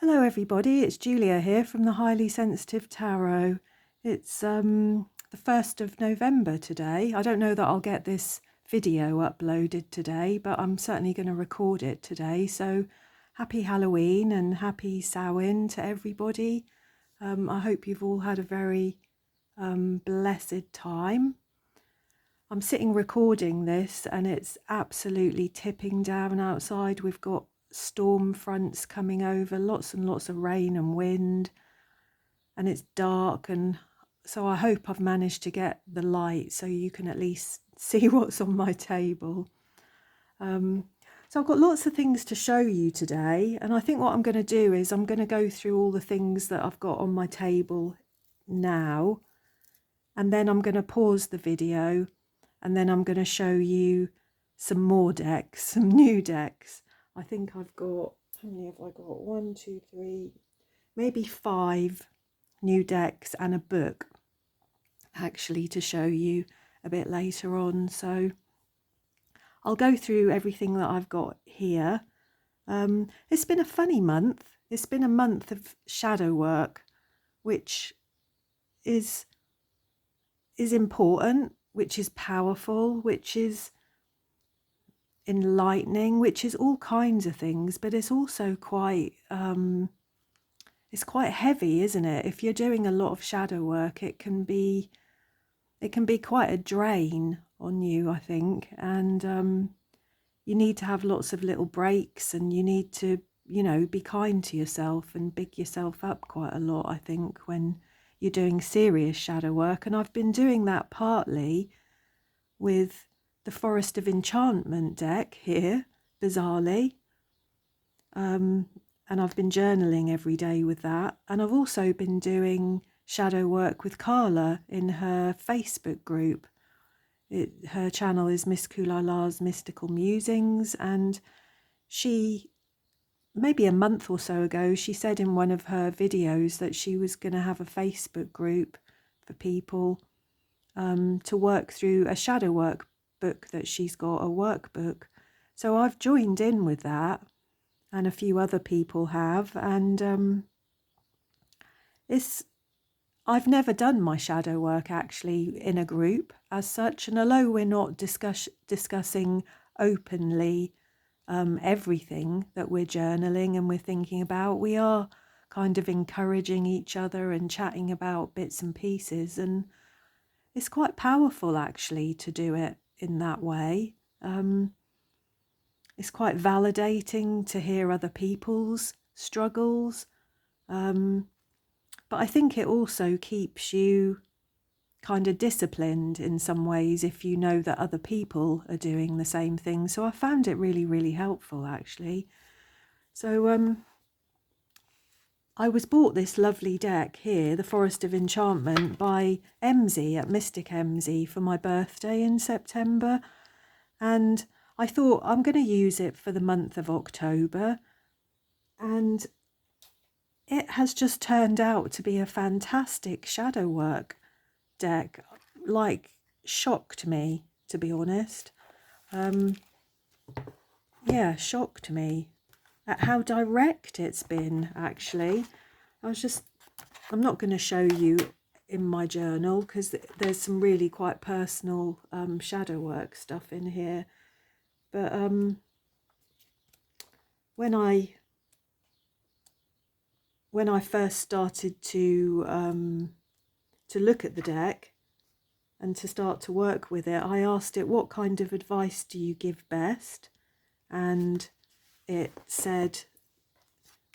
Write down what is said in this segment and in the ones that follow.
Hello everybody, it's Julia here from the Highly Sensitive Tarot. It's the 1st of November today. I don't know that I'll get this video uploaded today, but I'm certainly going to record it today. So happy Halloween and happy Samhain to everybody. I hope you've all had a very blessed time. I'm sitting recording this and it's absolutely tipping down outside. We've got storm fronts coming over, lots and lots of rain and wind, and it's dark, and so I hope I've managed to get the light so you can at least see what's on my table. So I've got lots of things to show you today, and I think what I'm going to do is I'm going to go through all the things that I've got on my table now, and then I'm going to pause the video, and then I'm going to show you some more decks, some new decks. I think I've got, how many have I got? 1, 2, 3, maybe 5 new decks and a book actually to show you a bit later on. So I'll go through everything that I've got here. It's been a funny month. It's been a month of shadow work, which is important, which is powerful, which is enlightening, which is all kinds of things, but it's also quite it's quite heavy, isn't it? If you're doing a lot of shadow work, it can be quite a drain on you, I think, and you need to have lots of little breaks, and you need to, you know, be kind to yourself and big yourself up quite a lot, I think, when you're doing serious shadow work. And I've been doing that partly with the Forest of Enchantment deck here, bizarrely. And I've been journaling every day with that. And I've also been doing shadow work with Carla in her Facebook group. Her channel is Miss Kulala's Mystical Musings, and she, maybe a month or so ago, she said in one of her videos that she was going to have a Facebook group for people to work through a shadow work book that she's got, a workbook. So I've joined in with that, and a few other people have, and I've never done my shadow work actually in a group as such, and although we're not discussing openly everything that we're journaling and we're thinking about, we are kind of encouraging each other and chatting about bits and pieces, and it's quite powerful actually to do it in that way. It's quite validating to hear other people's struggles, but I think it also keeps you kind of disciplined in some ways if you know that other people are doing the same thing. So I found it really, really helpful actually. So I was bought this lovely deck here, the Forest of Enchantment, by Emsy at Mystic Emsy for my birthday in September, and I thought I'm going to use it for the month of October, and it has just turned out to be a fantastic shadow work deck. Like, shocked me, to be honest. Yeah, shocked me at how direct it's been, actually. I'm not going to show you in my journal because there's some really quite personal shadow work stuff in here. But when I first started to look at the deck and to start to work with it, I asked it, what kind of advice do you give best? And it said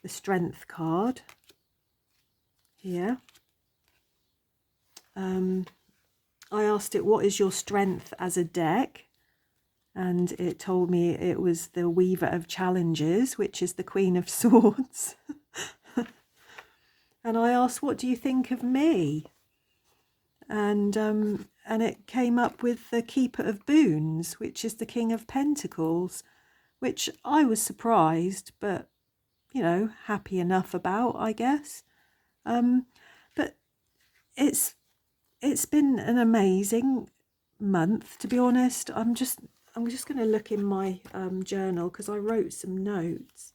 the Strength card here. I asked it, what is your strength as a deck? And it told me it was the Weaver of Challenges, which is the Queen of Swords. And I asked, what do you think of me? And it came up with the Keeper of Boons, which is the King of Pentacles, which I was surprised, but, you know, happy enough about, I guess. But it's been an amazing month, to be honest. I'm just going to look in my journal because I wrote some notes.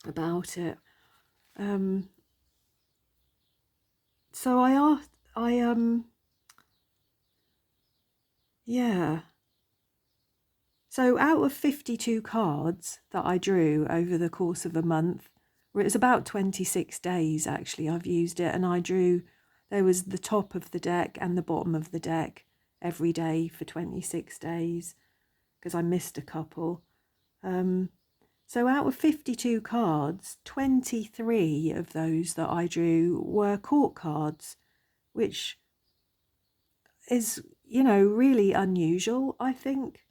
about it. So I asked, yeah. So out of 52 cards that I drew over the course of a month, it's about 26 days actually I've used it, and I drew, there was the top of the deck and the bottom of the deck every day for 26 days because I missed a couple. So out of 52 cards, 23 of those that I drew were court cards, which is, you know, really unusual, I think.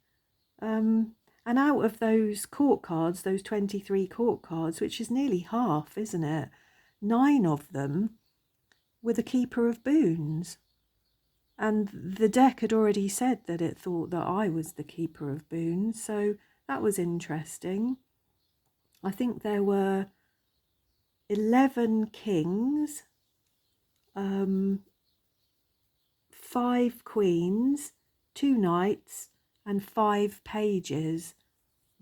And out of those court cards, those 23 court cards, which is nearly half, isn't it? 9 of them were the Keeper of Boons. And the deck had already said that it thought that I was the Keeper of Boons, so that was interesting. I think there were 11 kings, 5 queens, 2 knights, and 5 pages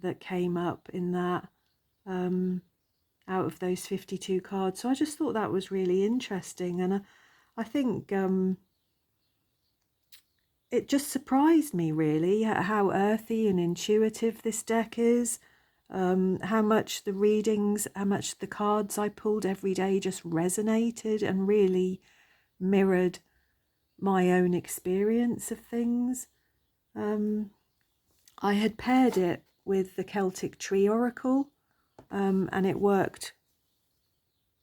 that came up in that, out of those 52 cards. So I just thought that was really interesting, and I think it just surprised me really how earthy and intuitive this deck is, how much the readings, how much the cards I pulled every day just resonated and really mirrored my own experience of things. I had paired it with the Celtic Tree Oracle, and it worked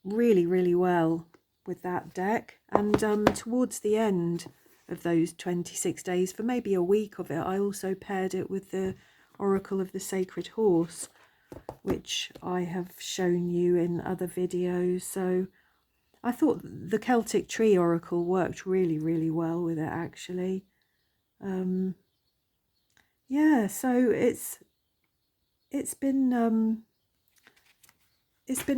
really, really well with that deck. And towards the end of those 26 days, for maybe a week of it, I also paired it with the Oracle of the Sacred Horse, which I have shown you in other videos. So I thought the Celtic Tree Oracle worked really, really well with it actually. Yeah, so it's been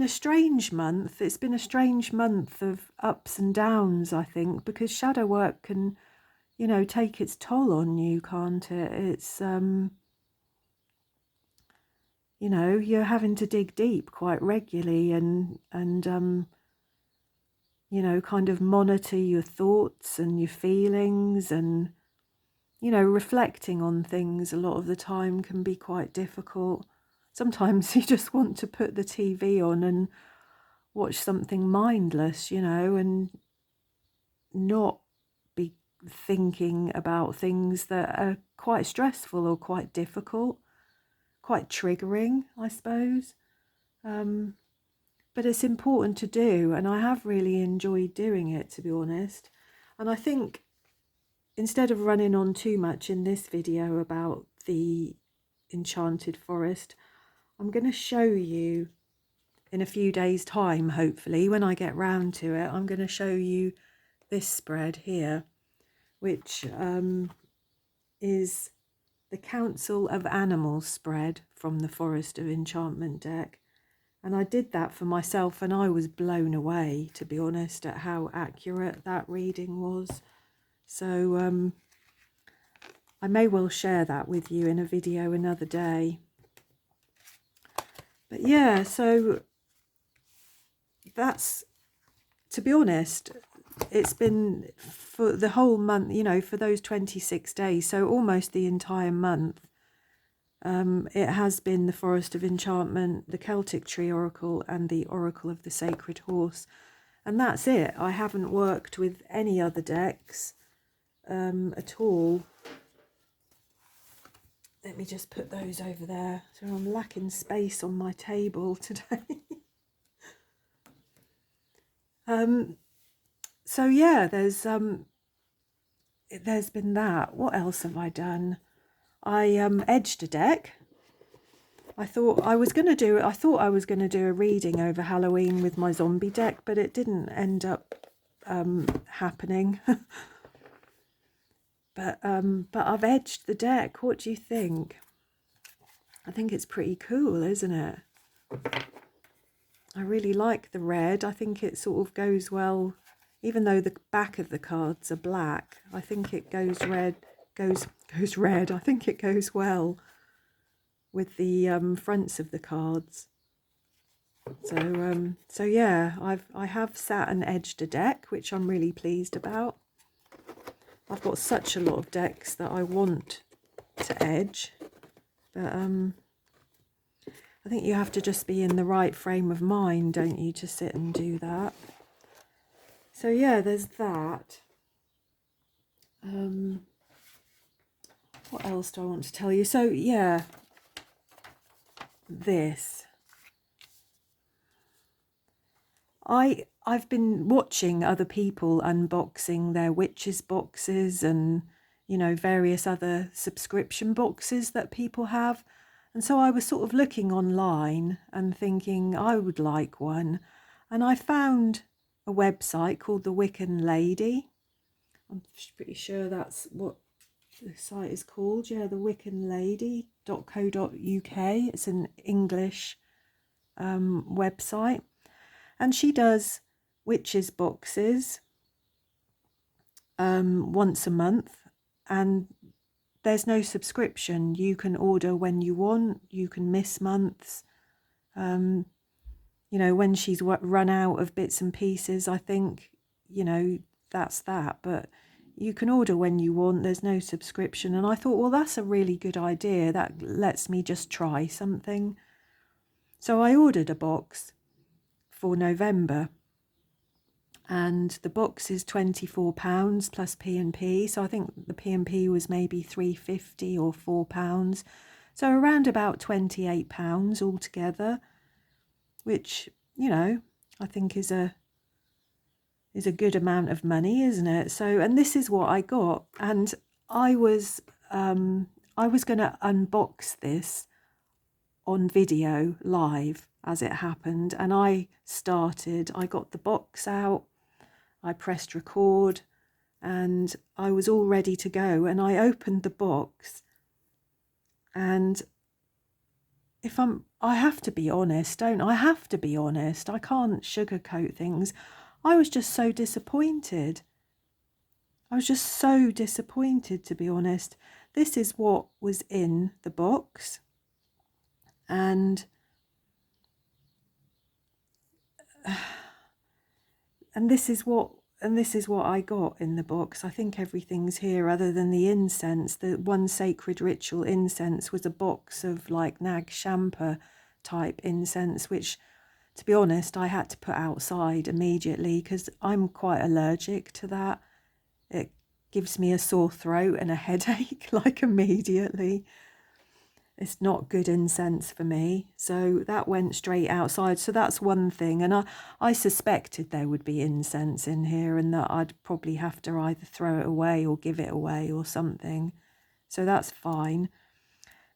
a strange month. It's been a strange month of ups and downs, I think, because shadow work can, you know, take its toll on you, can't it? It's you know, you're having to dig deep quite regularly and you know, kind of monitor your thoughts and your feelings, and you know, reflecting on things a lot of the time can be quite difficult. Sometimes you just want to put the TV on and watch something mindless, you know, and not be thinking about things that are quite stressful or quite difficult, quite triggering, I suppose. But it's important to do, and I have really enjoyed doing it, to be honest. And I think instead of running on too much in this video about the enchanted forest, I'm going to show you in a few days' time, hopefully, when I get round to it, I'm going to show you this spread here, which is the Council of Animals spread from the Forest of Enchantment deck. And I did that for myself, and I was blown away, to be honest, at how accurate that reading was. So I may well share that with you in a video another day. But yeah, so that's, to be honest, it's been for the whole month, you know, for those 26 days, so almost the entire month. It has been the Forest of Enchantment, the Celtic Tree Oracle, and the Oracle of the Sacred Horse. And that's it. I haven't worked with any other decks at all. Let me just put those over there. So I'm lacking space on my table today. So yeah, there's been that. What else have I done? I edged a deck. I thought I was going to do a reading over Halloween with my zombie deck, but it didn't end up happening. But I've edged the deck. What do you think? I think it's pretty cool, isn't it? I really like the red. I think it sort of goes well, even though the back of the cards are black. I think it goes red. I think it goes well with the fronts of the cards. So yeah, I have sat and edged a deck, which I'm really pleased about. I've got such a lot of decks that I want to edge, but I think you have to just be in the right frame of mind, don't you, to sit and do that. So yeah, there's that. What else do I want to tell you? So yeah, this. I've been watching other people unboxing their witches boxes and, you know, various other subscription boxes that people have. And so I was sort of looking online and thinking I would like one. And I found a website called The Wiccan Lady. I'm pretty sure that's what the site is called. Yeah, thewiccanlady.co.uk. It's an English website. And she does witches boxes once a month, and there's no subscription. You can order when you want, you can miss months. You know, when she's run out of bits and pieces, I think, you know, that's that. But you can order when you want, there's no subscription. And I thought, well, that's a really good idea. That lets me just try something. So I ordered a box for November. And the box is £24 plus P&P. So I think the P&P was maybe £3.50 or £4. So around about £28 altogether, which, you know, I think is a good amount of money, isn't it? So, and this is what I got. And I was going to unbox this on video live as it happened. And I got the box out. I pressed record and I was all ready to go, and I opened the box, and I have to be honest, don't I? I have to be honest. I can't sugarcoat things. I was just so disappointed. I was just so disappointed, to be honest. This is what was in the box, and this is what I got in the box. I think everything's here other than the incense. The one sacred ritual incense was a box of like Nag Shampa type incense, which, to be honest, I had to put outside immediately because I'm quite allergic to that. It gives me a sore throat and a headache like immediately. It's not good incense for me. So that went straight outside. So that's one thing. And I suspected there would be incense in here and that I'd probably have to either throw it away or give it away or something. So that's fine.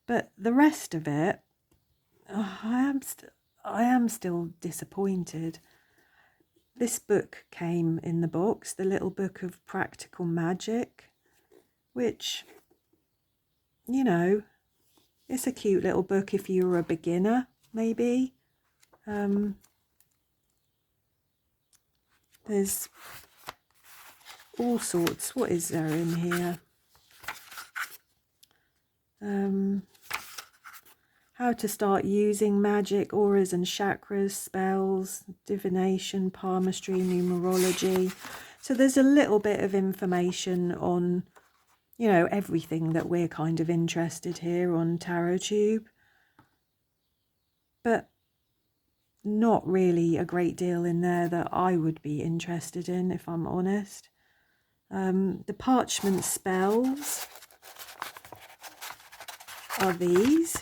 But the rest of it, I am still disappointed. This book came in the box, the little book of practical magic, which, you know, it's a cute little book if you're a beginner, maybe. There's all sorts. What is there in here? How to start using magic, auras and chakras, spells, divination, palmistry, numerology. So there's a little bit of information on, you know, everything that we're kind of interested here on TarotTube, but not really a great deal in there that I would be interested in, if I'm honest. The parchment spells are these,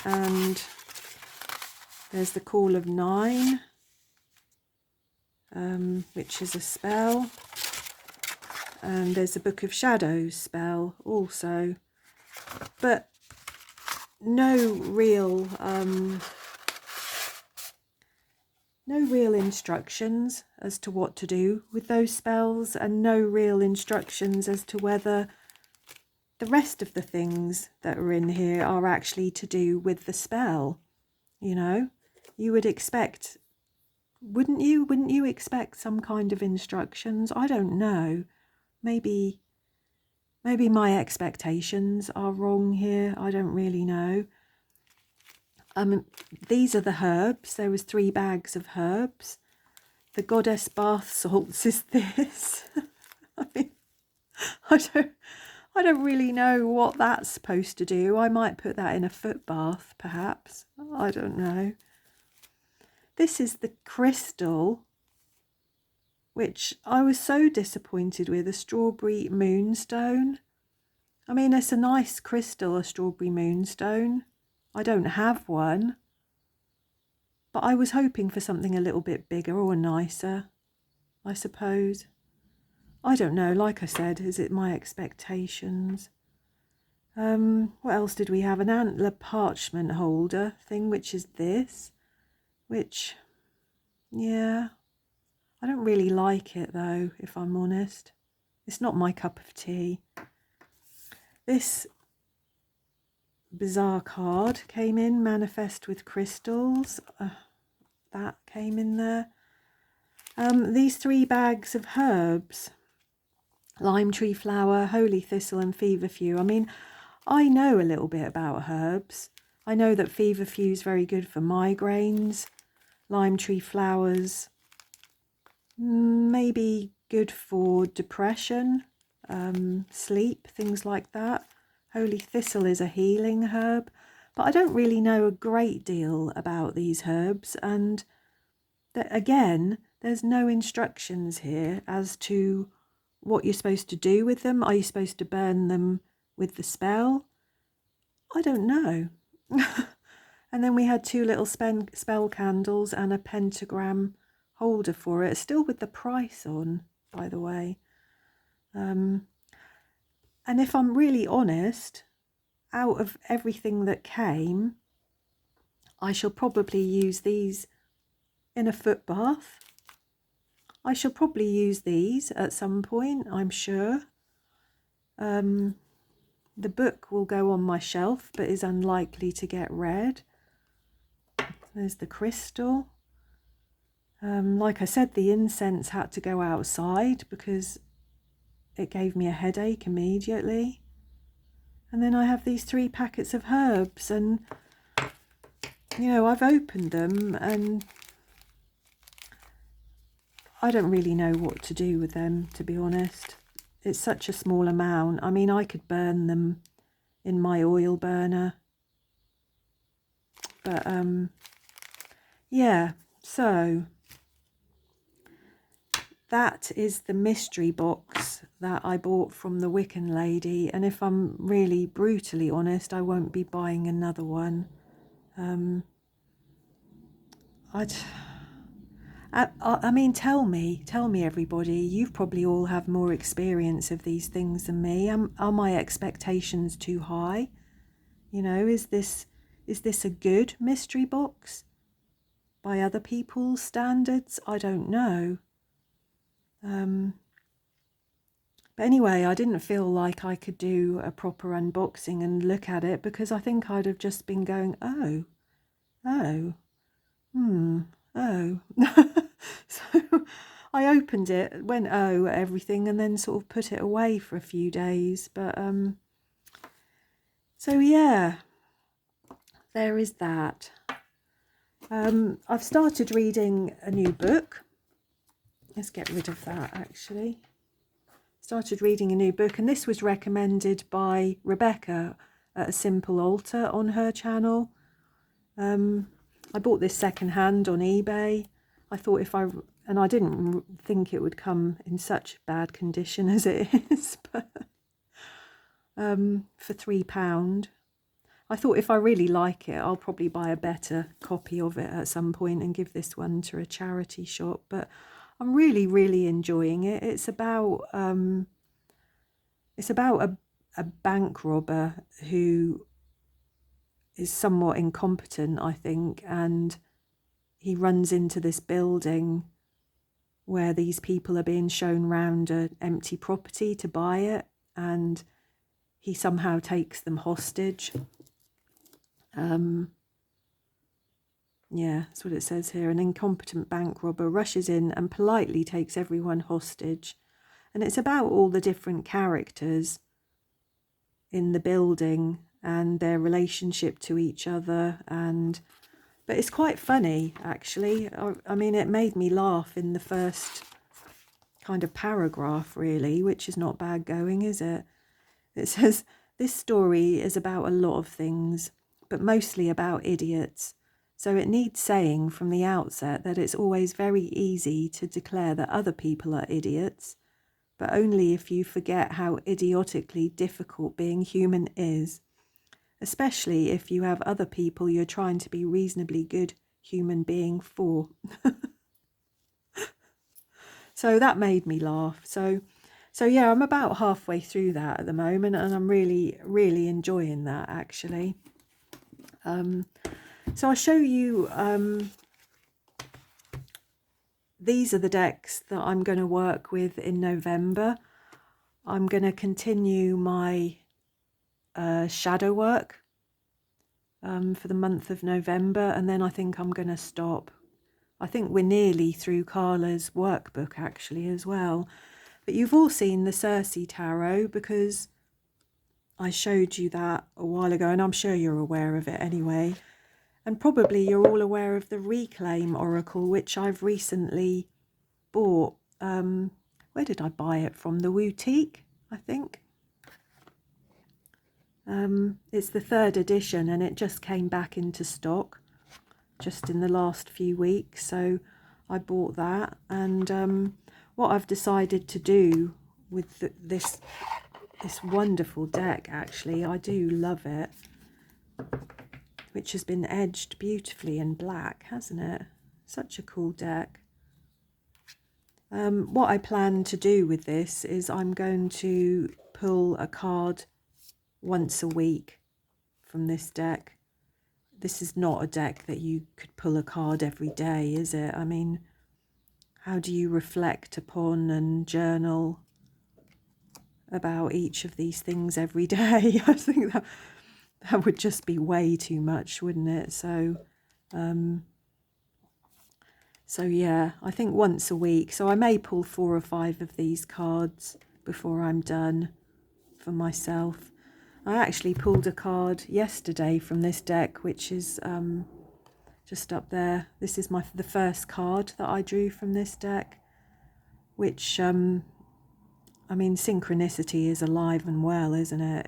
and there's the Call of Nine, which is a spell. And there's a Book of Shadows spell also, but no real instructions as to what to do with those spells, and no real instructions as to whether the rest of the things that are in here are actually to do with the spell. You know, you would expect, wouldn't you expect some kind of instructions? I don't know. Maybe my expectations are wrong here. I don't really know. These are the herbs. There was 3 bags of herbs. The goddess bath salts is this. I mean, I don't really know what that's supposed to do. I might put that in a foot bath, perhaps. I don't know. This is the crystal, which I was so disappointed with, a strawberry moonstone. I mean, it's a nice crystal, a strawberry moonstone. I don't have one, but I was hoping for something a little bit bigger or nicer, I suppose. I don't know, like I said, is it my expectations? What else did we have? An antler parchment holder thing, which is this, which, yeah, I don't really like it though, if I'm honest. It's not my cup of tea. This bizarre card came in, manifest with crystals. That came in there. These 3 bags of herbs, lime tree flower, holy thistle and feverfew. I mean, I know a little bit about herbs. I know that feverfew is very good for migraines. Lime tree flowers, maybe good for depression, sleep, things like that. Holy thistle is a healing herb, but I don't really know a great deal about these herbs, and again, there's no instructions here as to what you're supposed to do with them. Are you supposed to burn them with the spell? I don't know. And then we had 2 little spell candles and a pentagram holder for it, still with the price on, by the way. And if I'm really honest, out of everything that came, I shall probably use these in a foot bath. I shall probably use these at some point, I'm sure. The book will go on my shelf, but is unlikely to get read. There's the crystal. Like I said, the incense had to go outside because it gave me a headache immediately. And then I have these 3 packets of herbs, and, you know, I've opened them and I don't really know what to do with them, to be honest. It's such a small amount. I mean, I could burn them in my oil burner. But, yeah, so that is the mystery box that I bought from the Wiccan lady. And if I'm really brutally honest, I won't be buying another one. I mean, tell me everybody, you've probably all have more experience of these things than me. Are my expectations too high? You know, is this a good mystery box by other people's standards? I don't know. But anyway, I didn't feel like I could do a proper unboxing and look at it, because I think I'd have just been going, oh. So I opened it, went at everything, and then sort of put it away for a few days. But so yeah, there is that. I've started reading a new book. Let's get rid of that, actually. Started reading a new book, and this was recommended by Rebecca at A Simple Altar on her channel. I bought this secondhand on eBay. I thought and I didn't think it would come in such bad condition as it is, but for £3. I thought if I really like it, I'll probably buy a better copy of it at some point and give this one to a charity shop. But I'm really, really enjoying it. It's about a bank robber who is somewhat incompetent, I think, and he runs into this building where these people are being shown round an empty property to buy it, and he somehow takes them hostage. Yeah, that's what it says here. An incompetent bank robber rushes in and politely takes everyone hostage. And it's about all the different characters in the building and their relationship to each other. But it's quite funny, actually. I mean, it made me laugh in the first kind of paragraph, really, which is not bad going, is it? It says, this story is about a lot of things, but mostly about idiots. So it needs saying from the outset that it's always very easy to declare that other people are idiots, but only if you forget how idiotically difficult being human is, especially if you have other people you're trying to be reasonably good human being for. So that made me laugh. So yeah, I'm about halfway through that at the moment, and I'm really, really enjoying that, actually. So I'll show you, these are the decks that I'm going to work with in November. I'm going to continue my shadow work for the month of November, and then I think I'm going to stop. I think we're nearly through Carla's workbook, actually, as well. But you've all seen the Circe Tarot, because I showed you that a while ago, and I'm sure you're aware of it anyway. And probably you're all aware of the Reclaim Oracle, which I've recently bought. Where did I buy it from? The Boutique, I think. It's the 3rd edition, and it just came back into stock just in the last few weeks. So I bought that. And what I've decided to do with this wonderful deck, actually, I do love it, which has been edged beautifully in black, hasn't it? Such a cool deck. What I plan to do with this is I'm going to pull a card once a week from this deck. This is not a deck that you could pull a card every day, is it? I mean, how do you reflect upon and journal about each of these things every day? I think that would just be way too much, wouldn't it? So yeah, I think once a week. So I may pull 4 or 5 of these cards before I'm done for myself. I actually pulled a card yesterday from this deck, which is just up there. This is the first card that I drew from this deck, which, I mean, synchronicity is alive and well, isn't it?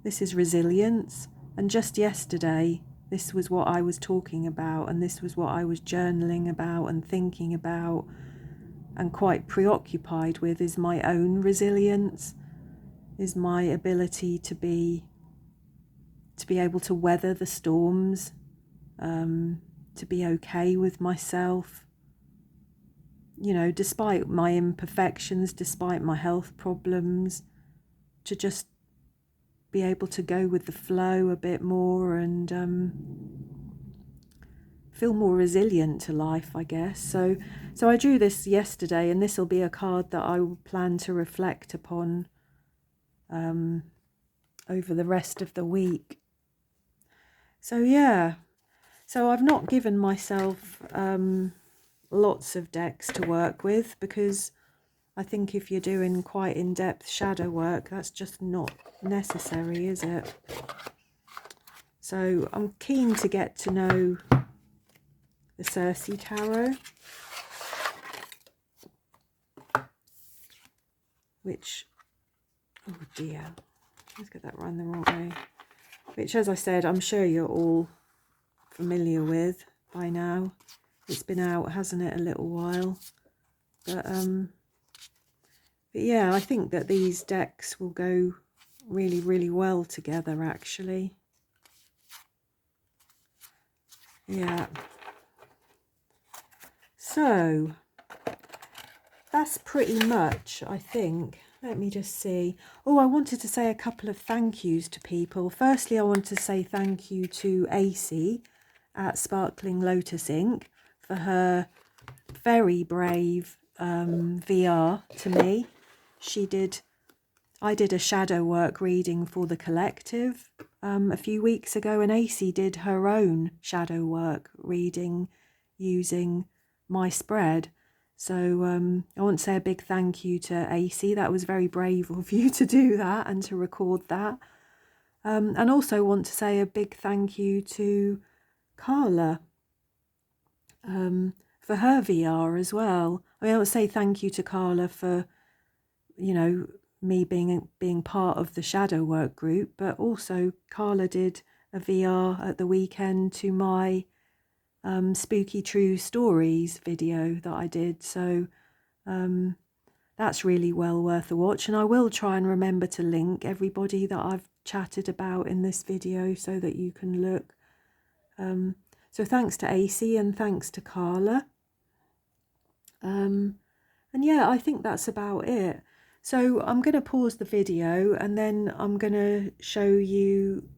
This is resilience. And just yesterday, this was what I was talking about, and this was what I was journaling about and thinking about and quite preoccupied with, is my own resilience, is my ability to be able to weather the storms, to be okay with myself, you know, despite my imperfections, despite my health problems, to just be able to go with the flow a bit more and feel more resilient to life, I guess. So I drew this yesterday, and this will be a card that I will plan to reflect upon over the rest of the week. So yeah, so I've not given myself lots of decks to work with, because I think if you're doing quite in-depth shadow work, that's just not necessary, is it? So I'm keen to get to know the Circe Tarot, which, oh dear, let's get that round the wrong way, which, as I said, I'm sure you're all familiar with by now. It's been out, hasn't it, a little while. But yeah, I think that these decks will go really, really well together, actually. Yeah. So that's pretty much, I think. Let me just see. Oh, I wanted to say a couple of thank yous to people. Firstly, I want to say thank you to AC at Sparkling Lotus Ink for her very brave VR to me. I did a shadow work reading for the collective a few weeks ago, and AC did her own shadow work reading using my spread. So I want to say a big thank you to AC. That was very brave of you to do that and to record that. And also want to say a big thank you to Carla for her VR as well. I mean, I would say thank you to Carla for, you know, me being part of the shadow work group, but also Carla did a VR at the weekend to my spooky true stories video that I did. So that's really well worth a watch, and I will try and remember to link everybody that I've chatted about in this video so that you can look. So thanks to AC and thanks to Carla. And yeah, I think that's about it. So I'm going to pause the video and then I'm going to show you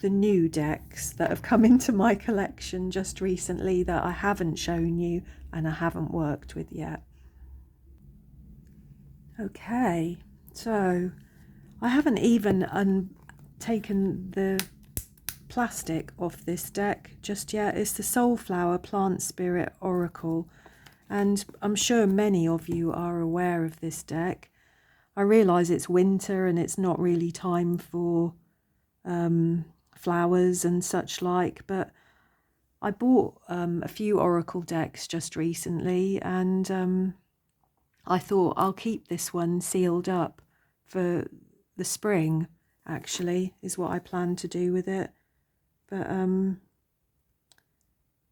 the new decks that have come into my collection just recently that I haven't shown you and I haven't worked with yet. Okay, so I haven't even taken the plastic off this deck just yet. It's the Soulflower Plant Spirit Oracle, and I'm sure many of you are aware of this deck. I realise it's winter and it's not really time for flowers and such like, but I bought a few Oracle decks just recently, and I thought I'll keep this one sealed up for the spring, actually, is what I plan to do with it. But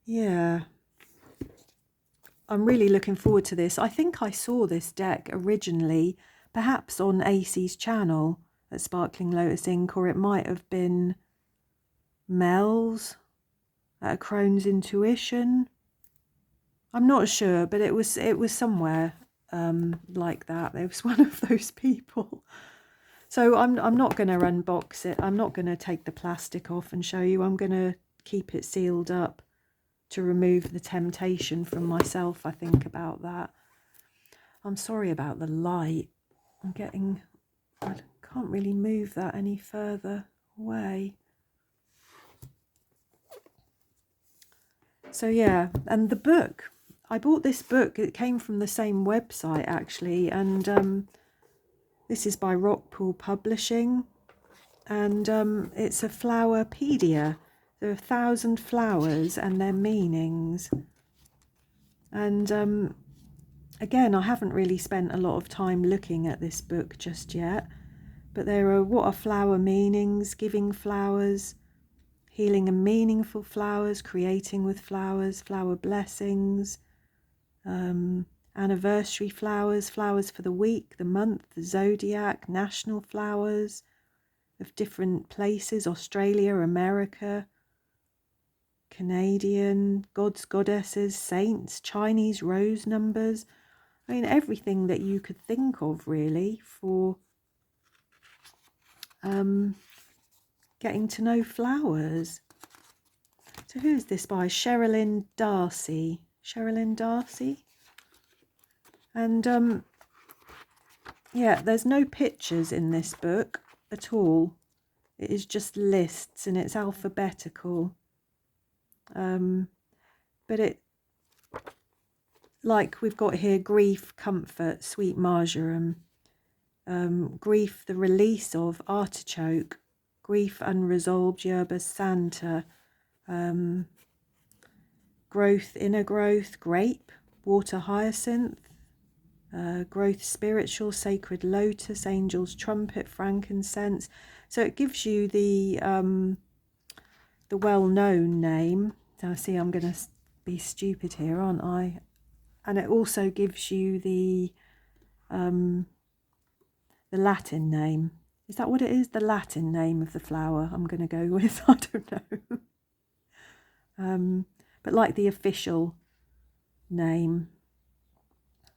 yeah, I'm really looking forward to this. I think I saw this deck originally, perhaps on AC's channel at Sparkling Lotus Inc., or it might have been Mel's at Crone's Intuition. I'm not sure, but it was somewhere like that. It was one of those people. So I'm not going to unbox it. I'm not going to take the plastic off and show you. I'm going to keep it sealed up to remove the temptation from myself, I think, about that. I'm sorry about the light. I can't really move that any further away. So yeah, and the book. I bought this book. It came from the same website, actually, and this is by Rockpool Publishing, and it's a flowerpedia. There are 1,000 flowers and their meanings. And again, I haven't really spent a lot of time looking at this book just yet, but there are what are flower meanings, giving flowers, healing and meaningful flowers, creating with flowers, flower blessings, anniversary flowers, flowers for the week, the month, the zodiac, national flowers of different places, Australia, America, Canadian, gods, goddesses, saints, Chinese rose numbers. I mean, everything that you could think of, really, for getting to know flowers. So who's this by? Sherilyn Darcy. Sherilyn Darcy. And yeah, there's no pictures in this book at all. It is just lists and it's alphabetical. But it, like we've got here, grief, comfort, sweet marjoram. Grief, the release of artichoke. Grief, unresolved, yerba santa. Growth, inner growth, grape, water hyacinth. Growth, spiritual, sacred lotus, angel's trumpet, frankincense. So it gives you the well-known name. Now see, I'm going to be stupid here, aren't I? And it also gives you the Latin name. Is that what it is? The Latin name of the flower I'm going to go with. I don't know. But like the official name.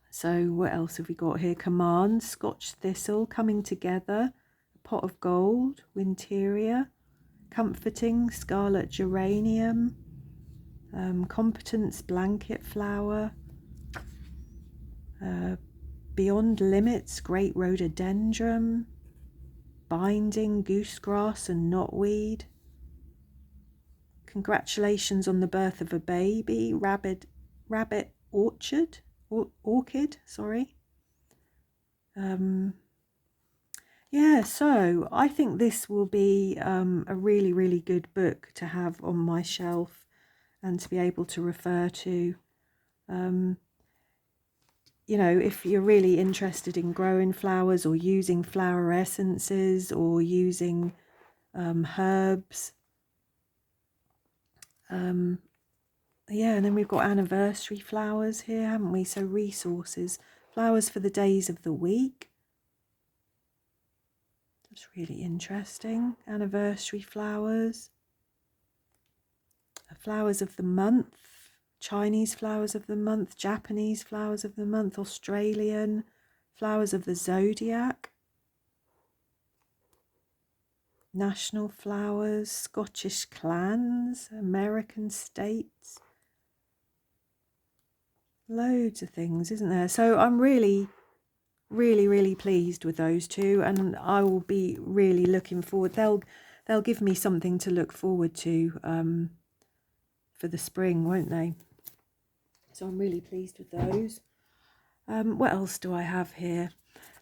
So what else have we got here? Command, Scotch thistle, coming together, a pot of gold, winteria, comforting, scarlet geranium, competence, blanket flower, beyond limits, great rhododendron, binding, goosegrass and knotweed, congratulations on the birth of a baby, rabbit orchid, sorry. Yeah, so I think this will be a really, really good book to have on my shelf and to be able to refer to. You know, if you're really interested in growing flowers or using flower essences or using herbs. Yeah, and then we've got anniversary flowers here, haven't we? So resources, flowers for the days of the week. That's really interesting. Anniversary flowers. Flowers of the month. Chinese flowers of the month. Japanese flowers of the month. Australian. Flowers of the zodiac. National flowers. Scottish clans. American states. Loads of things, isn't there? So I'm really pleased with those two, and I will be really looking forward. They'll give me something to look forward to for the spring, won't they? So I'm really pleased with those. What else do I have here?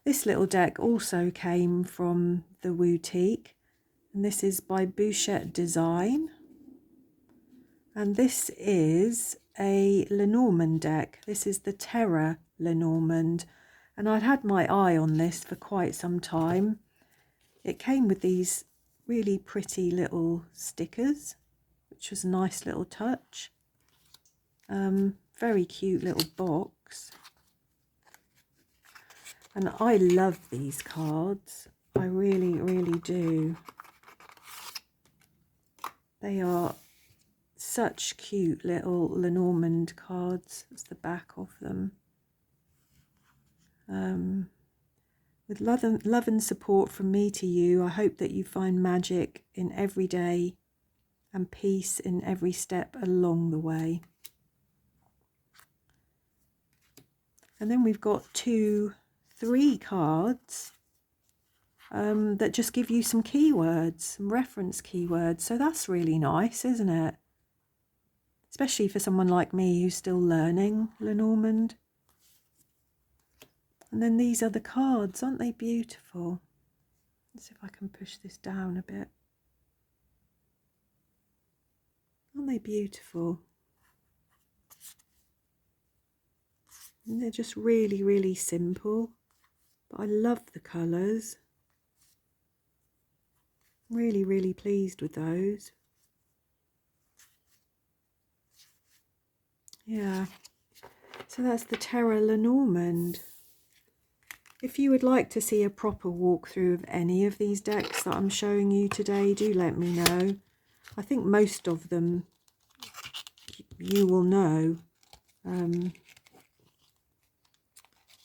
This little deck also came from the Wootique, and this is by Bouchette Design, and this is a Lenormand deck. This is the Terra Lenormand, and I'd had my eye on this for quite some time. It came with these really pretty little stickers, which was a nice little touch. Very cute little box. And I love these cards. I really, really do. They are such cute little Lenormand cards. That's the back of them. With love and support from me to you, I hope that you find magic in every day and peace in every step along the way. And then we've got 3 cards that just give you some keywords, some reference keywords. So that's really nice, isn't it? Especially for someone like me who's still learning Lenormand. And then these are the cards, aren't they beautiful? Let's see if I can push this down a bit. Aren't they beautiful? And they're just really, really simple. But I love the colours. Really, really pleased with those. Yeah. So that's the Terra Lenormand. If you would like to see a proper walkthrough of any of these decks that I'm showing you today, do let me know. I think most of them you will know.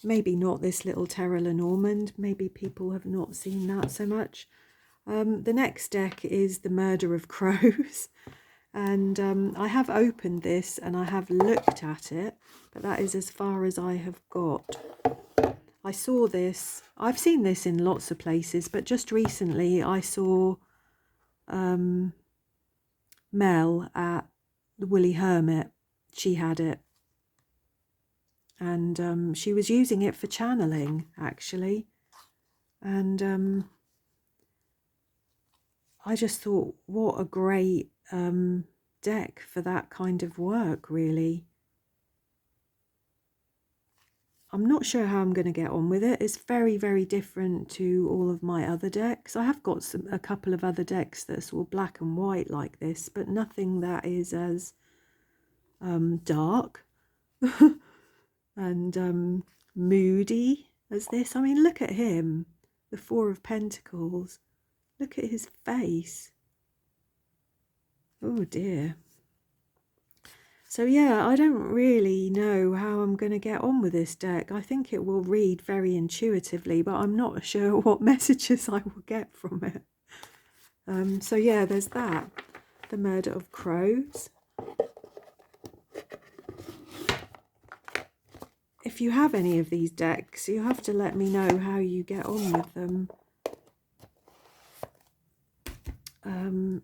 Maybe not this little Terra Lenormand. Maybe people have not seen that so much. The next deck is the Murder of Crows. And I have opened this and I have looked at it, but that is as far as I have got. I saw this, I've seen this in lots of places, but just recently I saw Mel at the Woolly Hermit. She had it. And she was using it for channeling, actually. And I just thought, what a great deck for that kind of work, really. I'm not sure how I'm going to get on with it. It's very, very different to all of my other decks. I have got a couple of other decks that are sort of black and white like this, but nothing that is as dark and moody as this. I mean, look at him, the 4 of Pentacles. Look at his face. Oh dear. So yeah, I don't really know how I'm going to get on with this deck. I think it will read very intuitively, but I'm not sure what messages I will get from it. So yeah, there's that. The Murder of Crows. If you have any of these decks, you have to let me know how you get on with them. And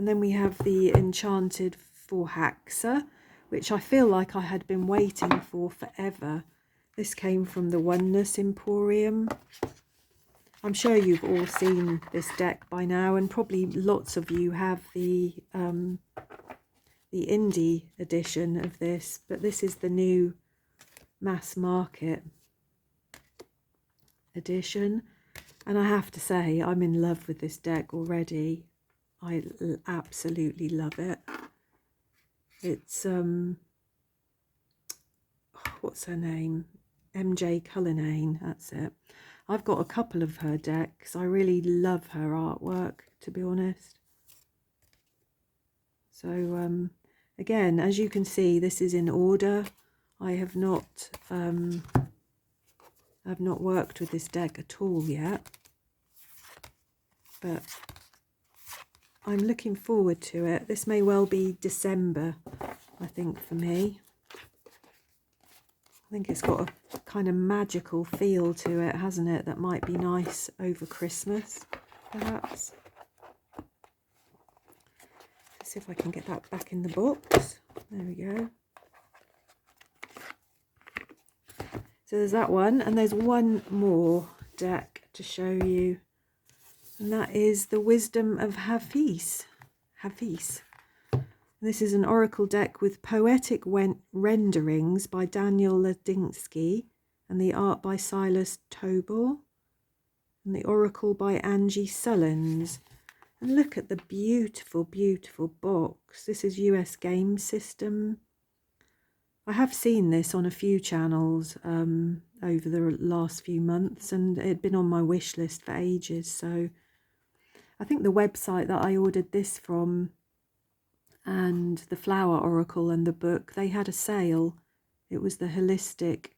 then we have the Enchanted Forhaxa, which I feel like I had been waiting for forever. This came from the Oneness Emporium. I'm sure you've all seen this deck by now, and probably lots of you have the indie edition of this, but this is the new mass market edition, and I have to say I'm in love with this deck already. I absolutely love it. It's what's her name, MJ Cullinane, that's it. I've got a couple of her decks. I really love her artwork, to be honest. So again, as you can see, this is in order. I have not I've not worked with this deck at all yet, but I'm looking forward to it. This may well be December, I think, for me. I think it's got a kind of magical feel to it, hasn't it? That might be nice over Christmas, perhaps. Let's see if I can get that back in the box. There we go. So there's that one, and there's one more deck to show you, and that is the Wisdom of Hafiz. This is an oracle deck with poetic renderings by Daniel Ladinsky and the art by Silas Tobor and the oracle by Angie Sullins. And look at the beautiful, beautiful box. This is US Game System. I have seen this on a few channels over the last few months, and it had been on my wish list for ages. So I think the website that I ordered this from and the Flower Oracle and the book, they had a sale. It was the holistic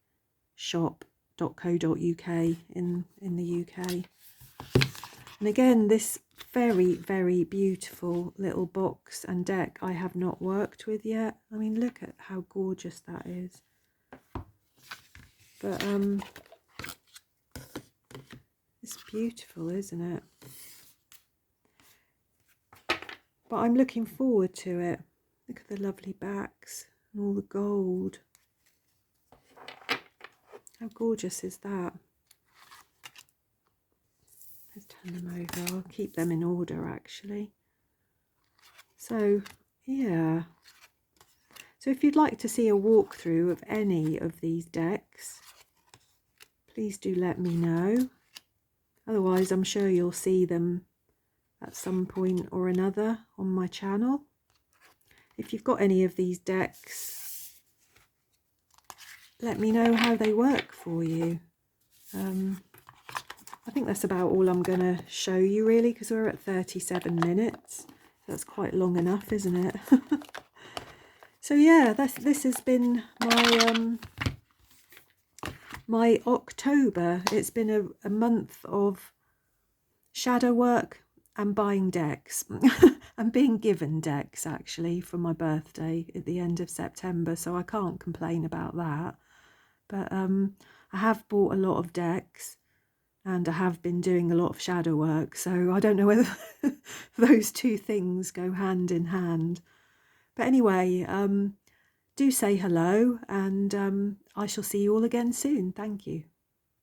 shop.co.uk in the UK. And again, this very, very beautiful little box and deck I have not worked with yet. I mean, look at how gorgeous that is. But it's beautiful, isn't it? But I'm looking forward to it. Look at the lovely backs and all the gold. How gorgeous is that? Let's turn them over. I'll keep them in order, actually. So, yeah. So if you'd like to see a walkthrough of any of these decks, please do let me know. Otherwise, I'm sure you'll see them at some point or another on my channel. If you've got any of these decks, let me know how they work for you. I think that's about all I'm going to show you, really, because we're at 37 minutes. That's quite long enough, isn't it? So yeah, this has been my October. It's been a month of shadow work and buying decks and being given decks, actually, for my birthday at the end of September, so I can't complain about that. But I have bought a lot of decks and I have been doing a lot of shadow work, so I don't know whether those two things go hand in hand. But anyway, do say hello, and I shall see you all again soon. Thank you.